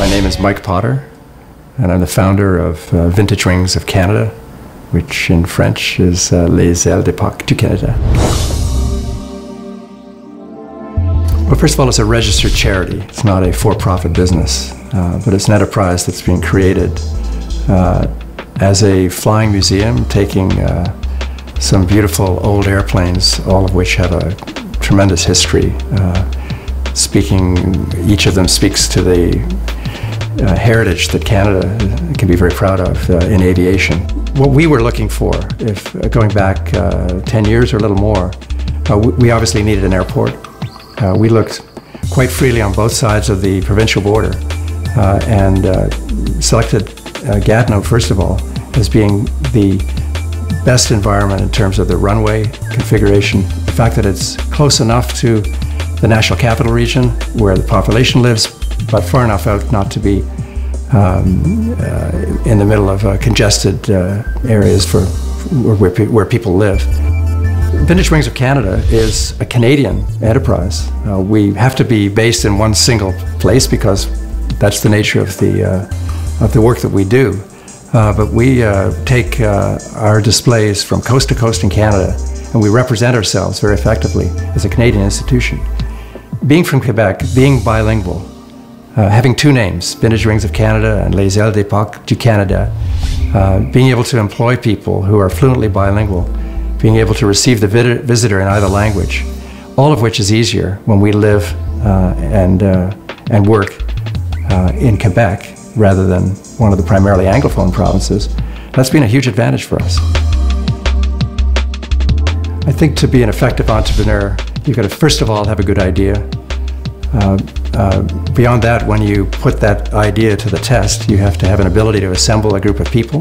My name is Mike Potter, and I'm the founder of Vintage Rings of Canada, which in French is Les Ailes d'Époque du Canada. Well, first of all, it's a registered charity. It's not a for-profit business, but it's an enterprise that's being created as a flying museum, taking some beautiful old airplanes, all of which have a tremendous history. Each of them speaks to the heritage that Canada can be very proud of in aviation. What we were looking for, if going back 10 years or a little more, we obviously needed an airport. We looked quite freely on both sides of the provincial border and selected Gatineau, first of all, as being the best environment in terms of the runway configuration, the fact that it's close enough to the National Capital Region where the population lives, but far enough out not to be in the middle of congested areas where people live. Vintage Rings of Canada is a Canadian enterprise. We have to be based in one single place because that's the nature of the work that we do. But we take our displays from coast to coast in Canada, and we represent ourselves very effectively as a Canadian institution. Being from Quebec, being bilingual, having two names, Vintage Rings of Canada and Les Ailes d'Époque du Canada, being able to employ people who are fluently bilingual, being able to receive the visitor in either language, all of which is easier when we live and work in Quebec rather than one of the primarily Anglophone provinces. That's been a huge advantage for us. I think to be an effective entrepreneur, you've got to first of all have a good idea. Beyond that, when you put that idea to the test, you have to have an ability to assemble a group of people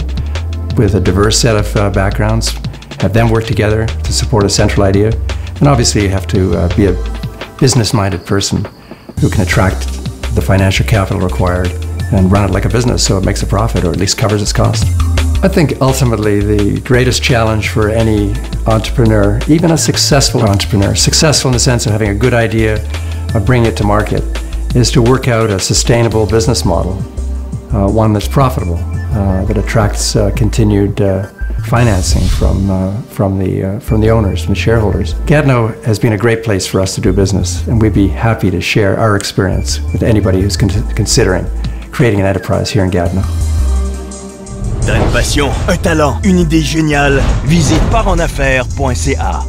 with a diverse set of backgrounds, have them work together to support a central idea, and obviously you have to be a business-minded person who can attract the financial capital required and run it like a business so it makes a profit or at least covers its cost. I think ultimately the greatest challenge for any entrepreneur, even a successful entrepreneur, successful in the sense of having a good idea, of bringing it to market, is to work out a sustainable business model, one that's profitable, that attracts continued financing from the owners, from the shareholders. Gatineau has been a great place for us to do business, and we'd be happy to share our experience with anybody who's considering creating an enterprise here in Gatineau. T'as une passion, un talent, une idée géniale? Visite parenaffaires.ca.